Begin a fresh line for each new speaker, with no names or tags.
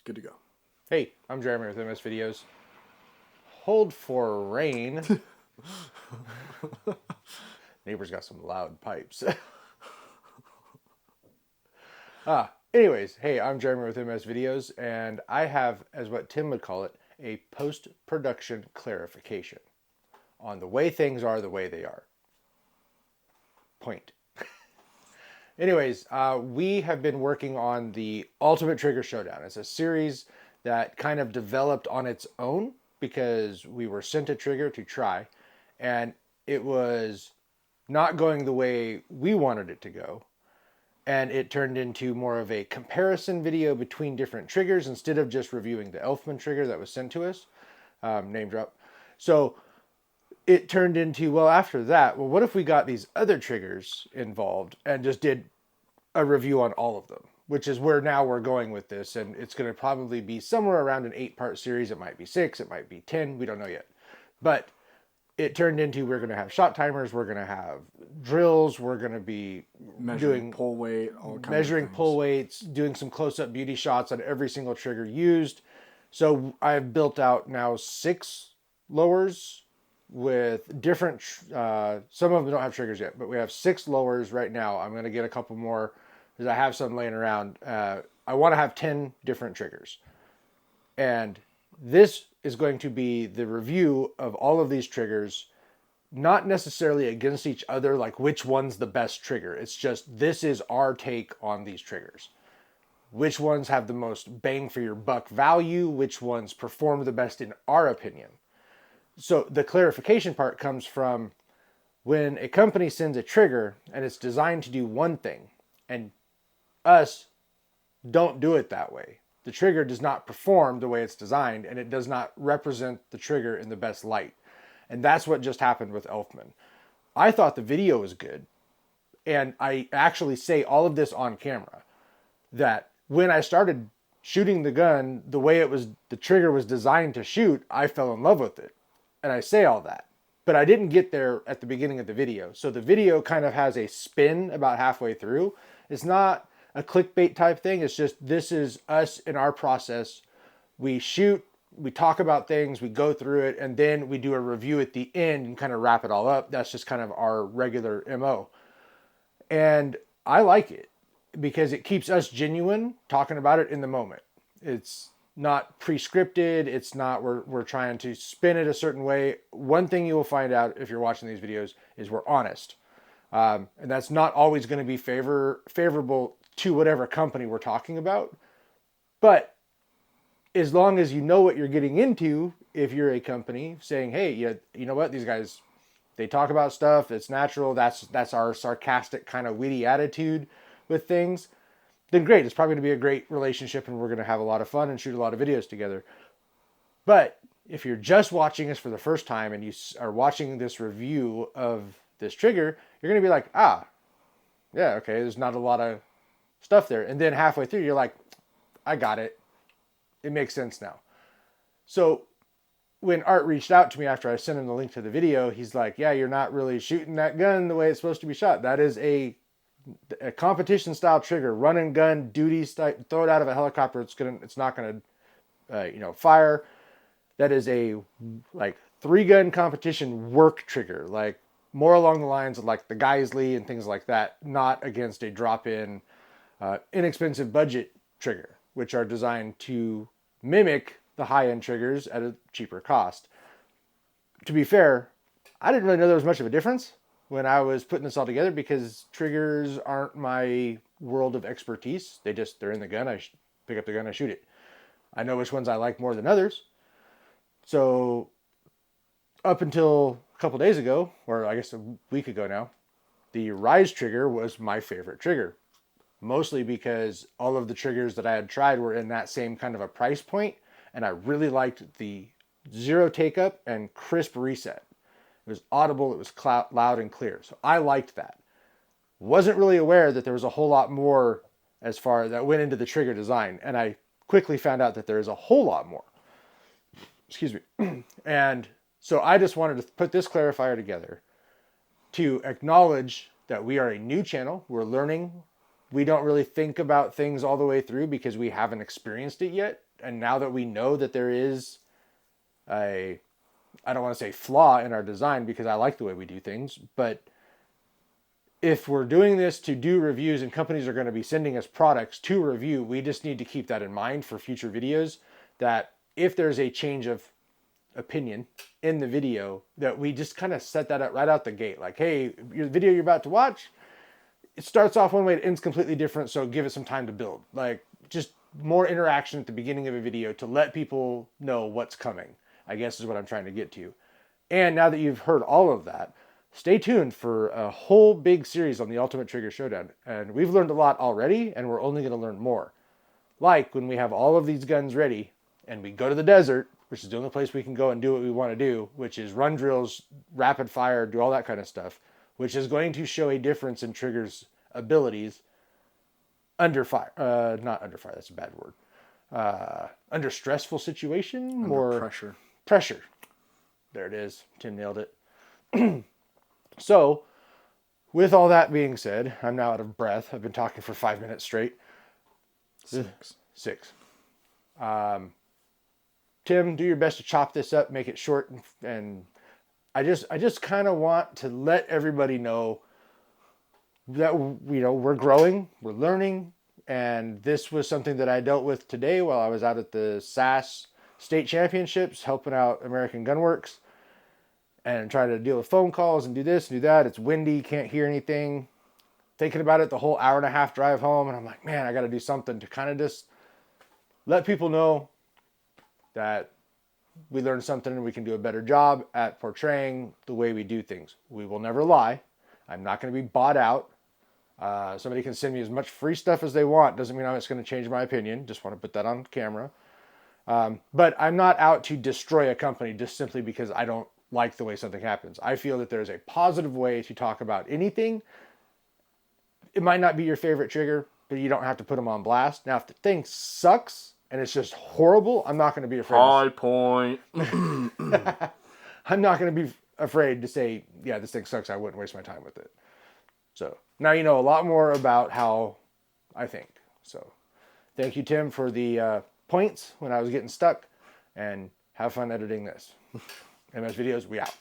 Good to go.
Hey, I'm Jeremy with MS Videos. Hold for rain. Neighbor's got some loud pipes. Anyways, hey, I'm Jeremy with MS Videos, and I have, as what Tim would call it, a post-production clarification on the way things are the way they are. Point. Anyways, we have been working on the Ultimate Trigger Showdown. It's a series that kind of developed on its own because we were sent a trigger to try, and it was not going the way we wanted it to go. And it turned into more of a comparison video between different triggers instead of just reviewing the Elftmann trigger that was sent to us. Name drop. So it turned into, well, after that, well, what if we got these other triggers involved and just did a review on all of them, which is where now we're going with this. And it's going to probably be somewhere around an 8-part series. It might be 6, it might be 10. We don't know yet. But it turned into, we're going to have shot timers, we're going to have drills, we're going to be
Measuring pull weight, all kinds
measuring
of things.
pull weights, doing some close-up beauty shots on every single trigger used. So I've built out now 6 lowers with different, some of them don't have triggers yet, but we have 6 lowers right now. I'm going to get a couple more because I have some laying around. I want to have 10 different triggers. And this is going to be the review of all of these triggers, not necessarily against each other, like which one's the best trigger. It's just, this is our take on these triggers. Which ones have the most bang for your buck value? Which ones perform the best in our opinion? So the clarification part comes from when a company sends a trigger and it's designed to do one thing, and us don't do it that way. The trigger does not perform the way it's designed, and it does not represent the trigger in the best light. And that's what just happened with Elftmann. I thought the video was good, and I actually say all of this on camera, that when I started shooting the gun the way it was, the trigger was designed to shoot, I fell in love with it. And I say all that. But I didn't get there at the beginning of the video. So the video kind of has a spin about halfway through. It's not a clickbait type thing. It's just, this is us in our process. We shoot, we talk about things, we go through it, and then we do a review at the end and kind of wrap it all up. That's just kind of our regular MO. And I like it because it keeps us genuine talking about it in the moment. It's not pre-scripted. It's not, we're trying to spin it a certain way. One thing you will find out if you're watching these videos is we're honest. And that's not always going to be favorable to whatever company we're talking about. But as long as you know what you're getting into, if you're a company saying, hey, you know what, these guys, they talk about stuff, it's natural, that's our sarcastic kind of witty attitude with things, then great. It's probably going to be a great relationship and we're going to have a lot of fun and shoot a lot of videos together. But if you're just watching us for the first time and you are watching this review of this trigger, you're going to be like, yeah, okay, there's not a lot of stuff there. And then halfway through, you're like, I got it. It makes sense now. So when Art reached out to me after I sent him the link to the video, he's like, yeah, you're not really shooting that gun the way it's supposed to be shot. That is a competition style trigger, run and gun, duty style, throw it out of a helicopter. It's not gonna, fire. That is a like 3-gun competition work trigger, like more along the lines of like the Geisley and things like that, not against a drop-in, inexpensive budget trigger, which are designed to mimic the high-end triggers at a cheaper cost. To be fair, I didn't really know there was much of a difference when I was putting this all together because triggers aren't my world of expertise. They're in the gun. I pick up the gun, I shoot it. I know which ones I like more than others. So up until a couple days ago, or I guess a week ago now, the Rise trigger was my favorite trigger. Mostly because all of the triggers that I had tried were in that same kind of a price point, and I really liked the zero take up and crisp reset. It was audible, it was loud and clear. So I liked that. Wasn't really aware that there was a whole lot more as far that went into the trigger design. And I quickly found out that there is a whole lot more. Excuse me. And so I just wanted to put this clarifier together to acknowledge that we are a new channel. We're learning we don't really think about things all the way through because we haven't experienced it yet. And now that we know that there is I don't want to say flaw in our design because I like the way we do things, but if we're doing this to do reviews and companies are going to be sending us products to review, we just need to keep that in mind for future videos, that if there's a change of opinion in the video, that we just kind of set that up right out the gate. Like, hey, your video you're about to watch, it starts off one way, it ends completely different, so give it some time to build. Like, just more interaction at the beginning of a video to let people know what's coming, I guess is what I'm trying to get to. And now that you've heard all of that, stay tuned for a whole big series on the Ultimate Trigger Showdown. And we've learned a lot already, and we're only going to learn more. Like when we have all of these guns ready and we go to the desert, which is the only place we can go and do what we want to do, which is run drills, rapid fire, do all that kind of stuff, which is going to show a difference in Trigger's abilities under fire. Not under fire, that's a bad word. Under stressful situation?
Under pressure.
Pressure. There it is. Tim nailed it. So, with all that being said, I'm now out of breath. I've been talking for 5 minutes straight. 6. Tim, do your best to chop this up, make it short, and I just kind of want to let everybody know that we're growing, we're learning, and this was something that I dealt with today while I was out at the SAS State Championships helping out American Gunworks and trying to deal with phone calls and do this and do that. It's windy, can't hear anything. Thinking about it the whole hour and a half drive home, and I'm like, man, I got to do something to kind of just let people know that we learned something and we can do a better job at portraying the way we do things. We will never lie. I'm not going to be bought out. Somebody can send me as much free stuff as they want. Doesn't mean I'm just going to change my opinion. Just want to put that on camera. But I'm not out to destroy a company just simply because I don't like the way something happens. I feel that there's a positive way to talk about anything. It might not be your favorite trigger, but you don't have to put them on blast. Now, if the thing sucks and it's just horrible, I'm not going to be afraid.
High point.
I'm not going to be afraid to say, yeah, this thing sucks. I wouldn't waste my time with it. So now you know a lot more about how I think. So thank you, Tim, for the points when I was getting stuck, and have fun editing this. MS Videos, we out.